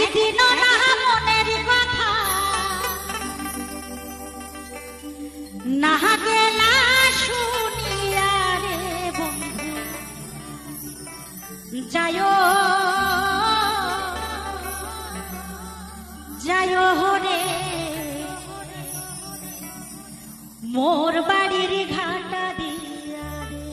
একদিনও না মনের কথা না গেলা শুনিয়া রে বন্ধু যায়ো যায়ো রে মোর বাড়ির ঘাটা দিয়া রে।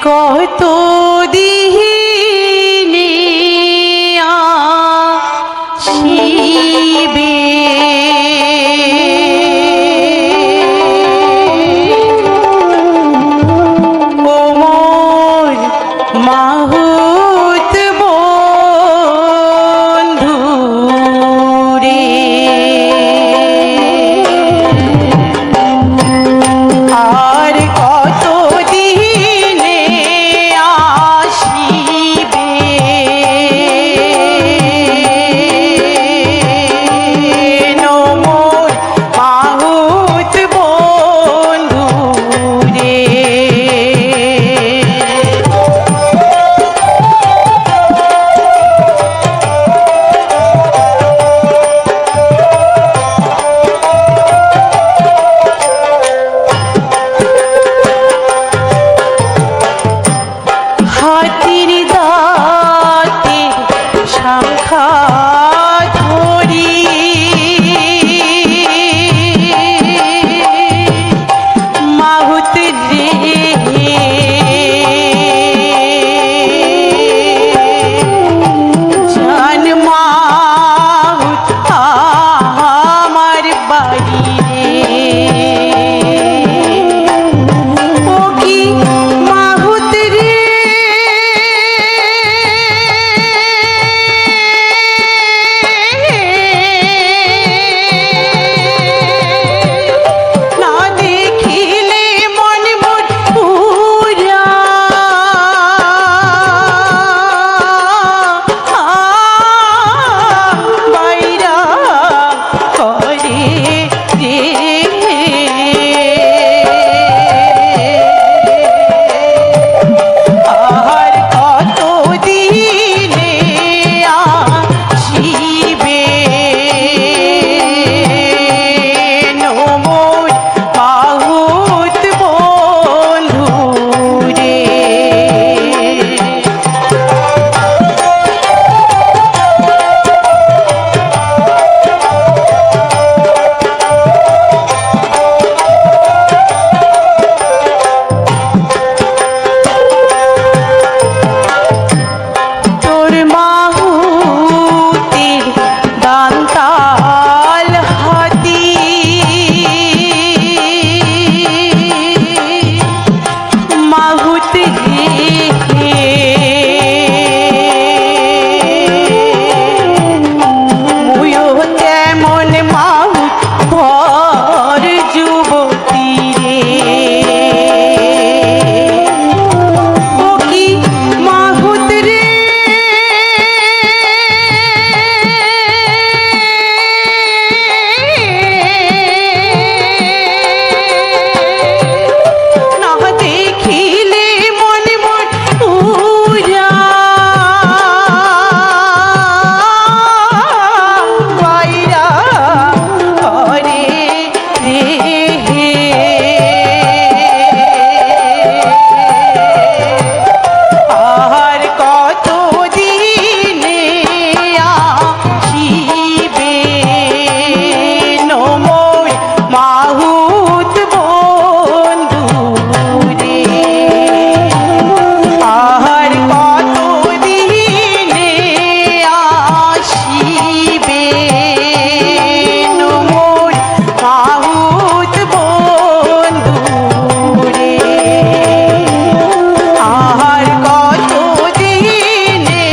কত দিনে আসিবে ও মোর মাহুত বন্ধু রে আর কত দিনে আসিবে মোর মাহুত বন্ধু রে হাতির দাঁতে শাখা ধরি মাহুত রে জান মাহুত আমার বাড়ি ও কি মাহুত রে না দেখিলে মন মোর পুরা বাইরা করে আর কত দিনে আসিবে মোর মাহুত বন্ধু রে তোর মাহুতের দান্তাল হাতি মাহুত রে মুয়ো তেমন মাহুত ভর যুবতী রে ও কি মাহুত রে না দেখিলে মন মোর পুরা বাইরা করে আর কত দিনে আসিবে মোর মাহুত বন্ধু রে আর কত দিনে আসিবে মোর মাহুত বন্ধু রে আর কত দিনে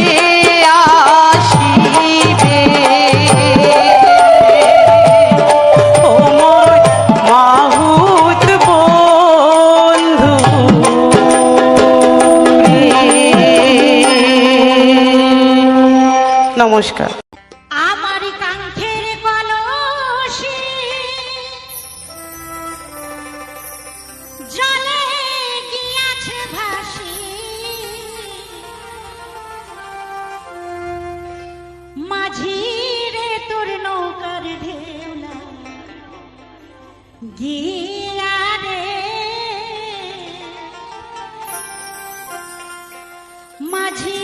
আসিবে ও মোর মাহুত বন্ধু রে। নমস্কার। আমার কাঙ্ক্ষের কলসি জলে গিয়াছে ভাসি মাঝি রে তোর নৌকার ঢেউলা গিয়া রে মাঝি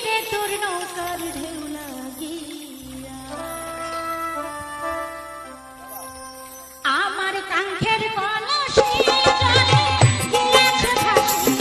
রে তোর নৌকার ঢেউলা গিয়া আমার কাঙ্ক্ষের কলসি জলে গিয়াছে ভাসি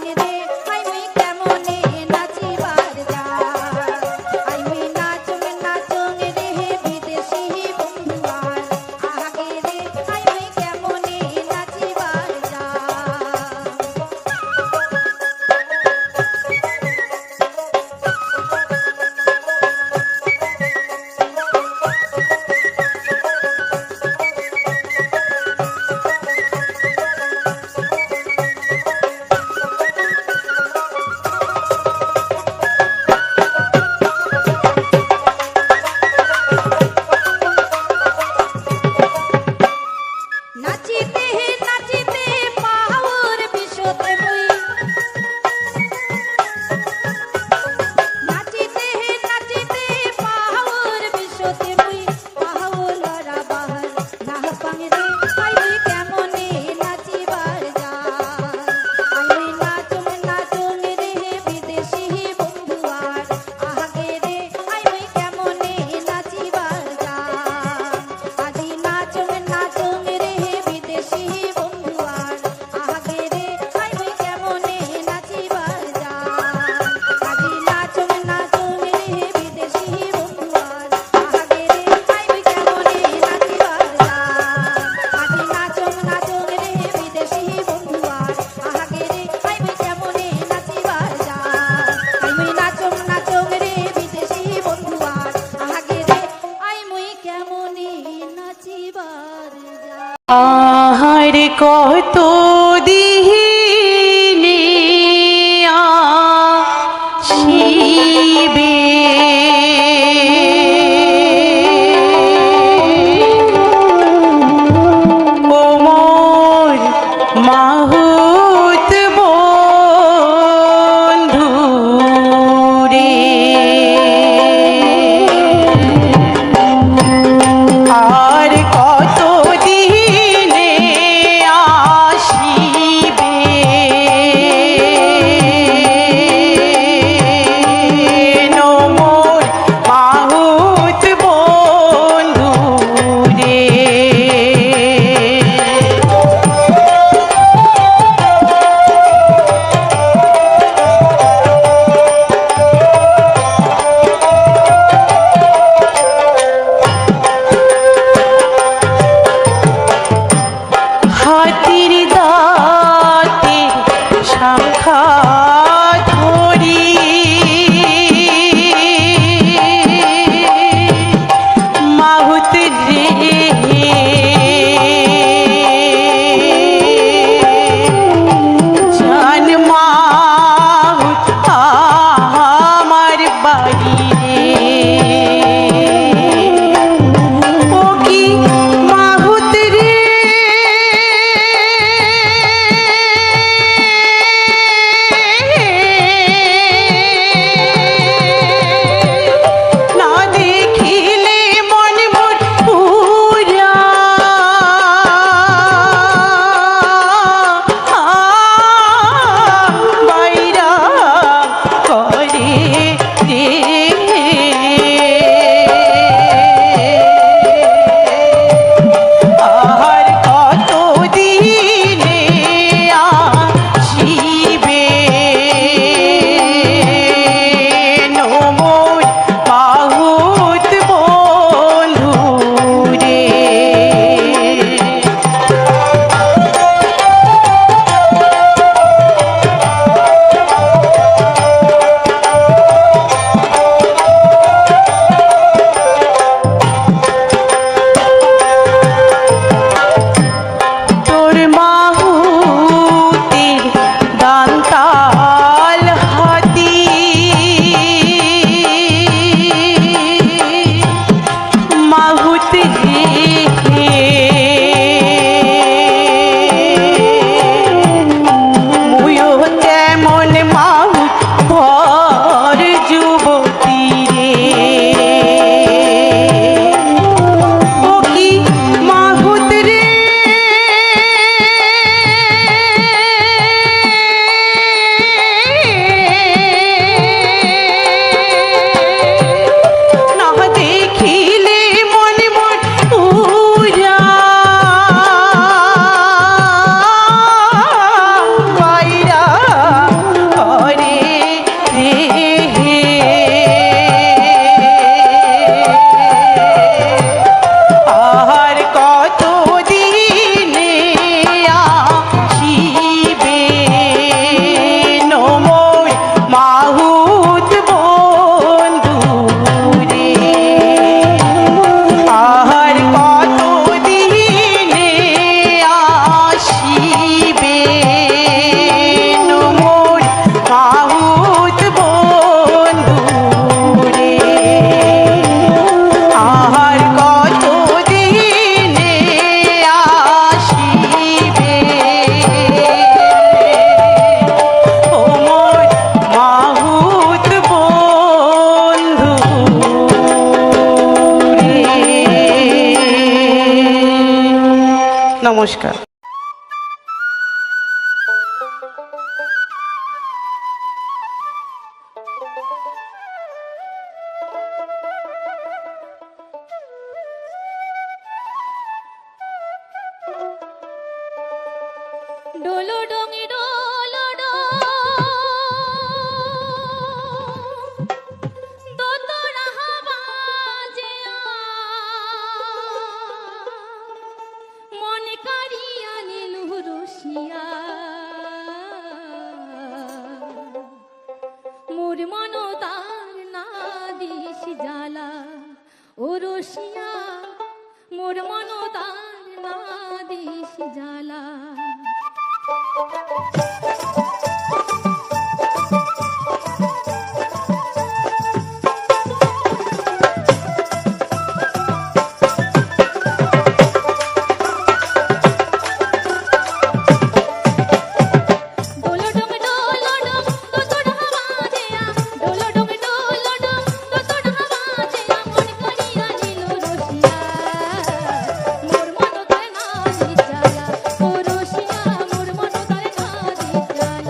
পাঙে রে আই মুই কেমনে নাচিবার যাই আই মুই নাচং নাচং রে বিদেশি বন্ধুয়ার আগে রে আই মুই কেমনে নাচিবার যাই নাচিতে নাচিতে পাহাড় বিশতে মুই নাচিতে নাচিতে পাহাড় বিশতে মুই পাহাড়রা বাহার না পাঙে রে আই মুই কেমনে নাচিবার যাই আই মুই নাচং নাচং রে বিদেশি বন্ধুয়ার আগে রে আই মুই কেমনে নাচিবার যাই আজি নাচং নাচং রে বিদেশি বন্ধুয়ার আগে রে আই মুই কেমনে নাচিবার যাই আজি নাচং নাচং রে বিদেশি বন্ধুয়ার আগে রে আই মুই কেমনে নাচিবার যাই আজি নাচং নাচং রে বিদেশি বন্ধুয়ার আগে রে আই মুই কেমনে নাচিবার যাই আই মুই নাচং নাচং রে বিদেশি বন্ধুয়ার আগে রে আই মুই কেমনে নাচিবার যাই আহার কত দিনে আসিবে ও মোর মাহুত বন্ধু রে আর কত দিনে আসিবে মোর মাহুত বন্ধু রে হাতির দাঁতে শাখা ধরি মাহুত রে জান মাহুত আমার বাড়ি ও কি মাহুত রে নমস্কার। ডোলো ডোঙে ডোলো ডো দোতরা বাজে মন কারিয়া নীলু রসিয়া মোর মন তার না দিস জ্বালা ও রসিয়া মোর মন তার না দিস জ্বালা মোর মন তার না দিস জ্বালা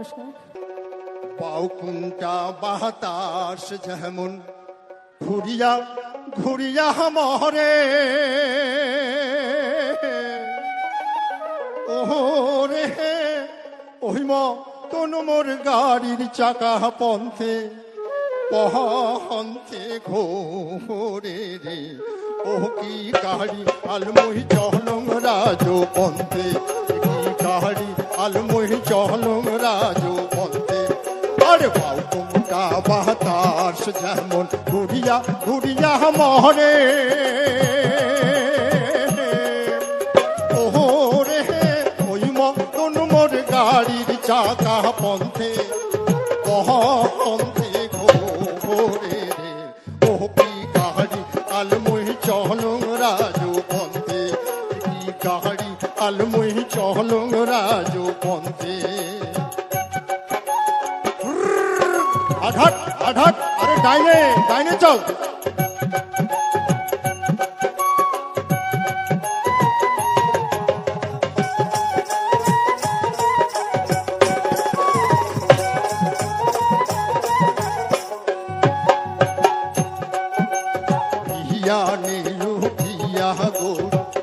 নমস্কার। বাউকুন্টা বাতাস যেমন ঘুরিয়া ঘুরিয়া মরে, ওরে ওহিম তনু মোর গাড়ির চাকা পন্থে পহন্তে ঘোরে রে, ও কি গাড়ি আলমহি চলং রাজো পন্থে, কি গাড়ি আলমহি চলং রাজো পন্থে। আরে বাউকুন্টা বাতাস যেমন ঘুরিয়া ঘুরিয়া মরে, ওরে ওহিম তনু মোর গাড়ির চাকা পন্থে পহন্তে ঘোরে রে, ও কি গাড়ি আলমহি চলং রাজো পন্থে, কি গাড়ি আলমহি চলং রাজো পন্থে। আঘাত আঘাত, আরে ডাইনে ডাইনে চল। দিয়া নীলু দিয়া গো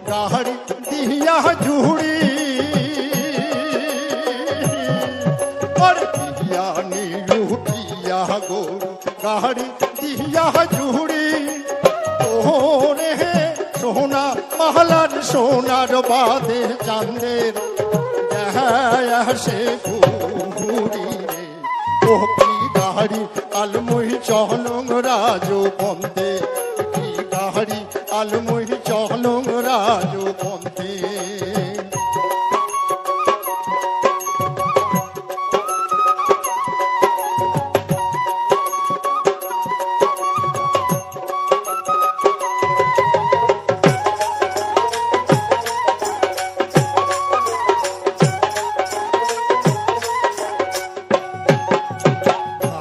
গাড়ি দিয়া ঝুড়ি, আর দিয়া নীলু দিয়া গো গাড়ি দিয়া ঝুড়ি, ওরে সোনা মহলার সোনার বাদে চাঁদের সে ঘুরি রে, ও কি গাড়ি আলমহি চলং রাজো পন্থে, কি গাড়ি আলমহি চলং রাজো পন্থে।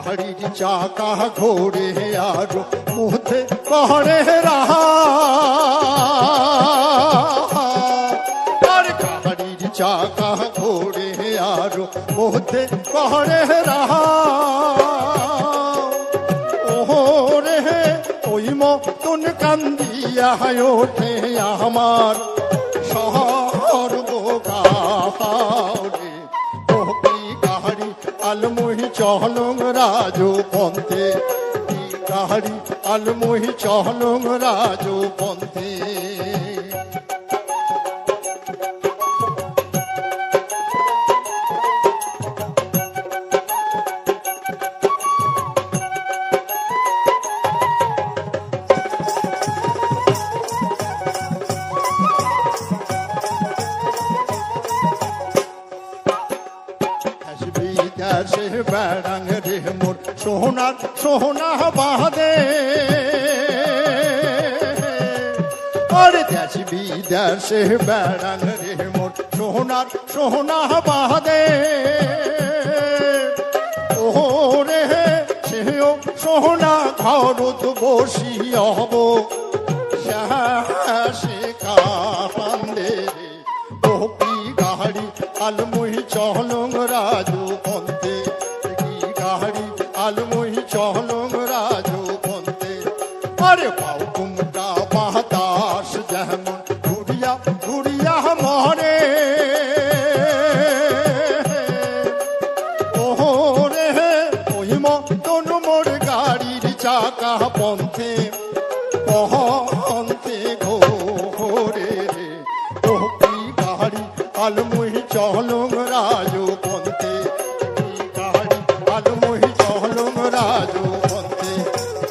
গাড়ির চাকা ঘোরে আরো মুহতে করে রাহা, আর গাড়ির চাকা ঘোরে আরো মুহতে করে রাহা, ওরে ওই মতন কান্দিয়া ওঠে আমার সর্বগারে, ও কি গাড়ি আলমহি চলং রাজো পন্থে, কি গাড়ি আলমহি চলং রাজো পন্থে। দেশে বেড়াং রে মোর সোনার সোনা বাদে, আরে দেশ বিদেশে বেড়াং রে মোর সোনার সোনা বাদে, ওরে সেও সোনা ঘরত বসি হব সে কান্দে রে, ও কি গাড়ি আলমহি চলং রাজো পন্থে, কি গাড়ি আলমহি চলং রাজো পন্থে। আরে বাউকুন্টা বাতাস যেমন ঘুরিয়া ঘুরিয়া মরে, ওরে ওহিম তনু মোর গাড়ির চাকা পন্থে পহন্তে ঘোরে রে, ও কি গাড়ি আলমহি চলং রাজো পন্থে, কি গাড়ি আলমহি চলং রাজো পন্থে,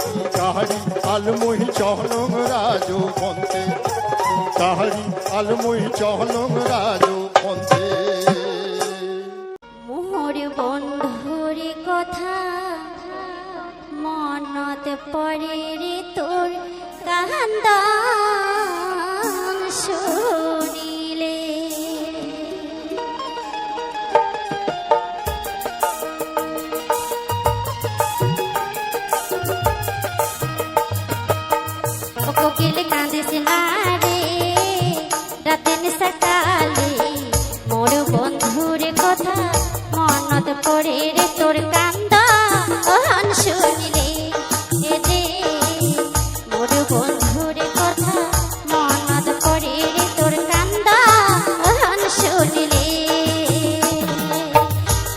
কি গাড়ি আলমহি চলং রাজো পন্থে, কি গাড়ি আলমহি চলং রাজো পন্থে। মোর বন্ধুর কথা মনত পড়ে রে তোর কান্দান শুনিলে, ও কোকিল কাঁদিস না রে রাতেন সকালে, মোর বন্ধুর কথা মনত পড়ে শুনিলে এ যে মোর বন্ধুর কথা মনত পড়ে রে তোর কান্দন শুনিলে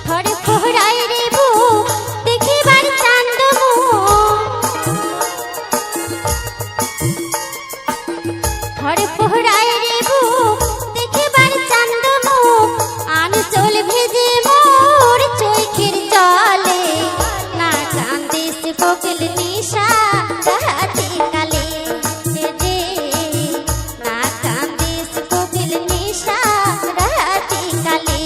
থরে ফোহরাই রে বুক দেখিবার চান্দ থরে ফোহরাই রে বুক দেখিবার চান্দ মুখ আনচল ভেজে মোর চোখের জলে না কান্দিস কোকিল নিশা রাতি কালে এ যে না কান্দিস কোকিল নিশা রাতি কালে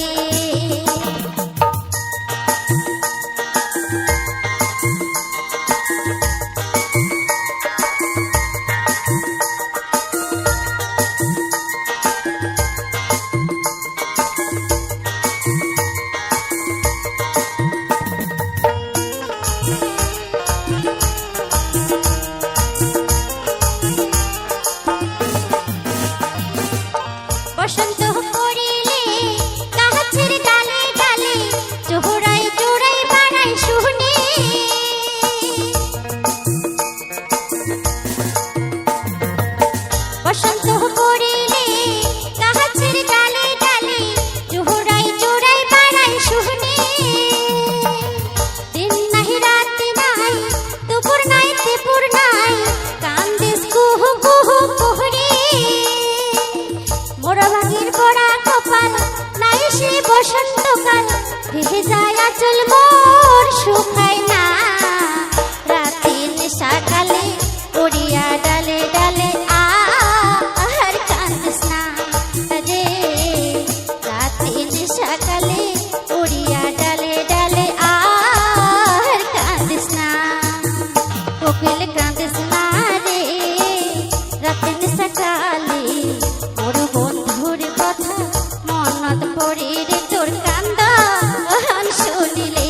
বসন্ত পড়িলে গাছের ডালে ডালে চোরাই চোরাই বানাই শুনি বসন্ত পড়িলে গাছের ডালে ডালে চোরাই চোরাই বানাই শুনি দিন নাই রাত নাই দুপুর নাই তিপুর নাই কান্দিস কুহু কুহু কুহরি মোর ভাগির পড়া কপাল নাই সে বসন্তকাল ভেসে যায় আচল মোর শুকায় না রাতের সকালে উড়িয়া ডালে ডালে আর কান্দিস না রে রাতের সকালে উড়িয়া ডালে ডালে আর কান্দিস না কোকিল কান্দিস না রে রাতের সকালে মোর বন্ধুর কথা মনত পড়ে রে তোর কান্দন শুনিলে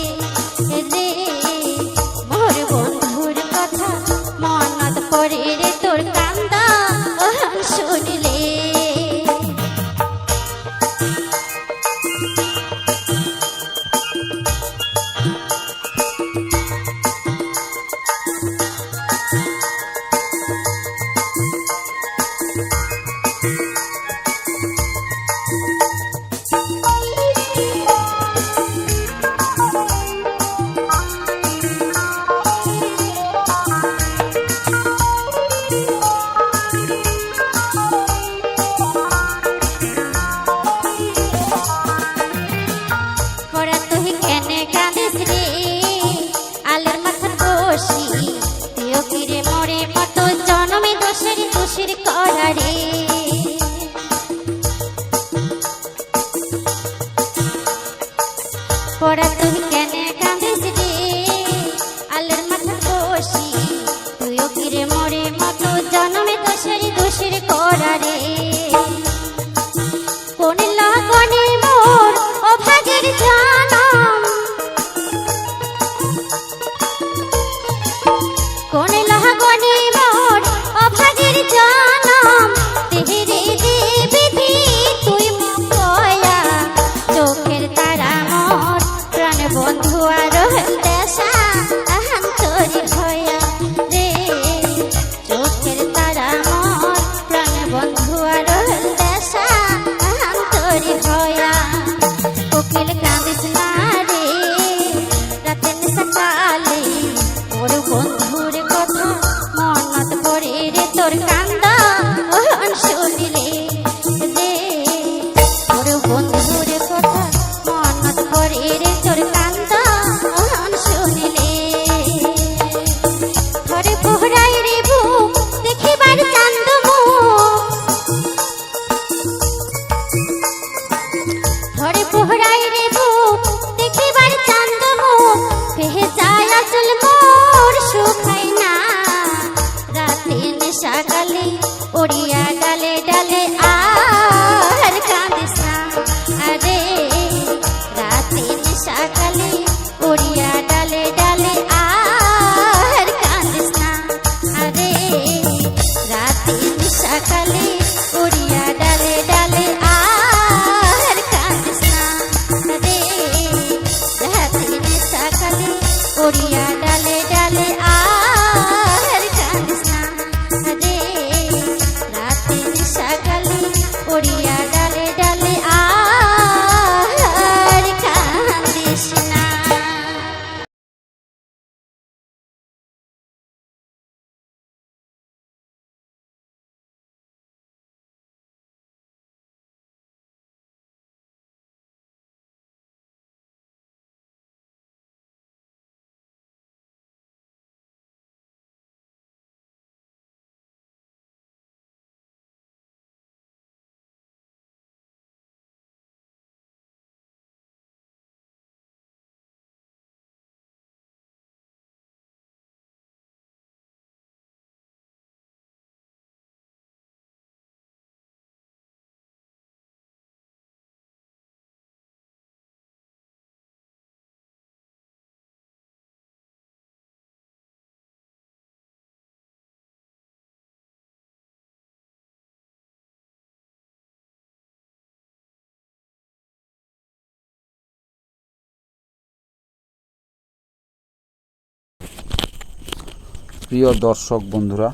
প্রিয় দর্শক বন্ধুরা,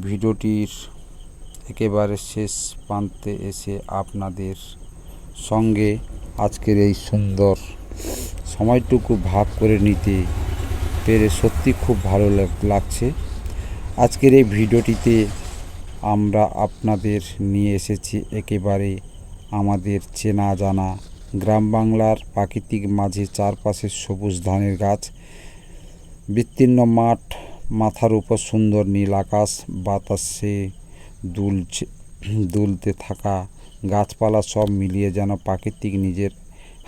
ভিডিওটির একেবারে শেষ প্রান্তে এসে আপনাদের সঙ্গে আজকের এই সুন্দর সময়টুকু ভাগ করে নিতে পেরে সত্যি খুব ভালো লাগছে। আজকের এই ভিডিওটিতে আমরা আপনাদের নিয়ে এসেছি একেবারে আমাদের চেনা জানা গ্রাম বাংলার প্রাকৃতিক মাঝে চারপাশে সবুজ ধানের গাছ, বিস্তীর্ণ মাঠ, মাথার উপর সুন্দর নীল আকাশ, বাতাসে দুলতে থাকা গাছপালা, সব মিলিয়ে যেন প্রাকৃতিক নিজের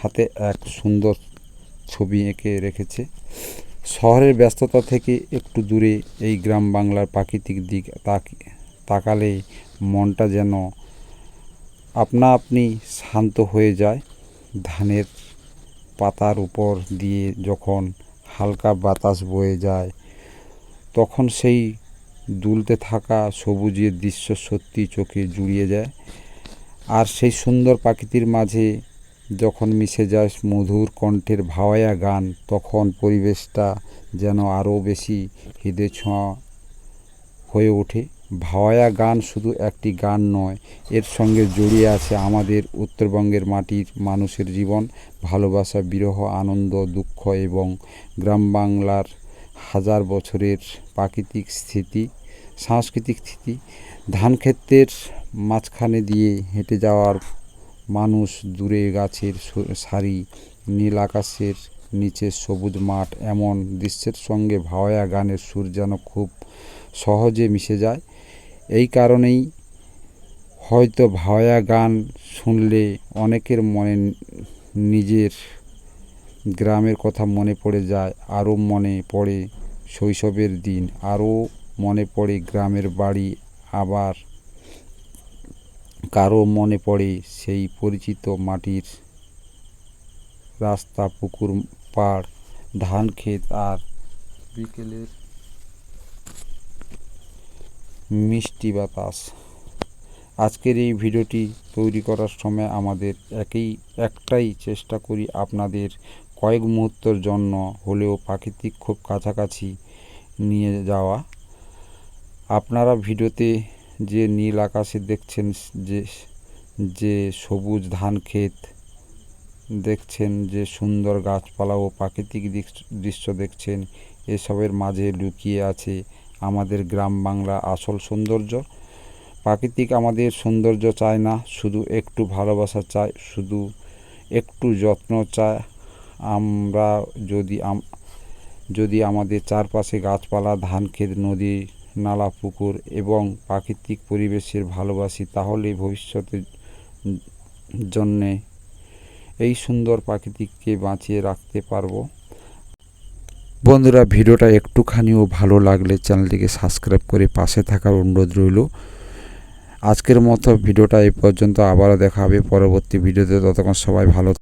হাতে এক সুন্দর ছবি এঁকে রেখেছে। শহরের ব্যস্ততা থেকে একটু দূরে এই গ্রাম বাংলার প্রাকৃতিক দিক তাকালে মনটা যেন আপনা আপনি শান্ত হয়ে যায়। ধানের পাতার উপর দিয়ে যখন হালকা বাতাস বয়ে যায়, তখন সেই দুলতে থাকা সবুজের দৃশ্য সত্যি চোখে জুড়িয়ে যায়। আর সেই সুন্দর প্রাকৃতির মাঝে যখন মিশে যায় মধুর কণ্ঠের ভাওয়াইয়া গান, তখন পরিবেশটা যেন আরও বেশি হৃদয় ছোঁয়া হয়ে ওঠে। ভাওয়াইয়া গান শুধু একটি গান নয়, এর সঙ্গে জড়িয়ে আছে আমাদের উত্তরবঙ্গের মাটির মানুষের জীবন, ভালোবাসা, বিরহ, আনন্দ, দুঃখ এবং গ্রাম বাংলার হাজার বছরের প্রাকৃতিক সাংস্কৃতিক স্মৃতি। ধান ক্ষেতের মাঝখানে দিয়ে হেঁটে যাওয়ার মানুষ, দূরে গাছের সারি, নীল আকাশের নিচে সবুজ মাঠ, এমন দৃশ্যের সঙ্গে ভাওয়াইয়া গানের সুর যেন খুব সহজে মিশে যায়। এই কারণেই হয়তো ভাওয়াইয়া গান শুনলে অনেকের মনে নিজের গ্রামের কথা মনে পড়ে যায়, আরও মনে পড়ে শৈশবের দিন, আরও মনে পড়ে গ্রামের বাড়ি, আবার কারো মনে পড়ে সেই পরিচিত মাটির রাস্তা, পুকুর পাড়, ধান ক্ষেত আর বিকেলের মিষ্টি বাতাস। আজকের এই ভিডিওটি তৈরি করার সময় আমাদের একটাই চেষ্টা করি আপনাদের কয়েক মুহূর্তের জন্য হলেও প্রাকৃতিক খুব কাছাকাছি নিয়ে যাওয়া। আপনারা ভিডিওতে যে নীল আকাশে দেখছেন, যে সবুজ ধান ক্ষেত দেখছেন, যে সুন্দর গাছপালা ও প্রাকৃতিক দৃশ্য দেখছেন, এসবের মাঝে লুকিয়ে আছে আমাদের গ্রাম বাংলা আসল সৌন্দর্য। প্রাকৃতিক আমাদের সৌন্দর্য চায় না, শুধু একটু ভালোবাসা চায়, শুধু একটু যত্ন চায়। আমরা যদি আমাদের চারপাশে গাছপালা, ধান ক্ষেত, নদী নালা, পুকুর এবং প্রাকৃতিক পরিবেশের ভালোবাসি, তাহলে ভবিষ্যতের জন্যে এই সুন্দর প্রাকৃতিককে বাঁচিয়ে রাখতে পারবো। বন্ধুরা, ভিডিওটা একটুখানিও ভালো লাগলে চ্যানেলটিকে সাবস্ক্রাইব করে পাশে থাকার অনুরোধ রইল। আজকের মতো ভিডিওটা এই পর্যন্ত, আবারও দেখা হবে পরবর্তী ভিডিওতে। ততক্ষণ সবাই ভালো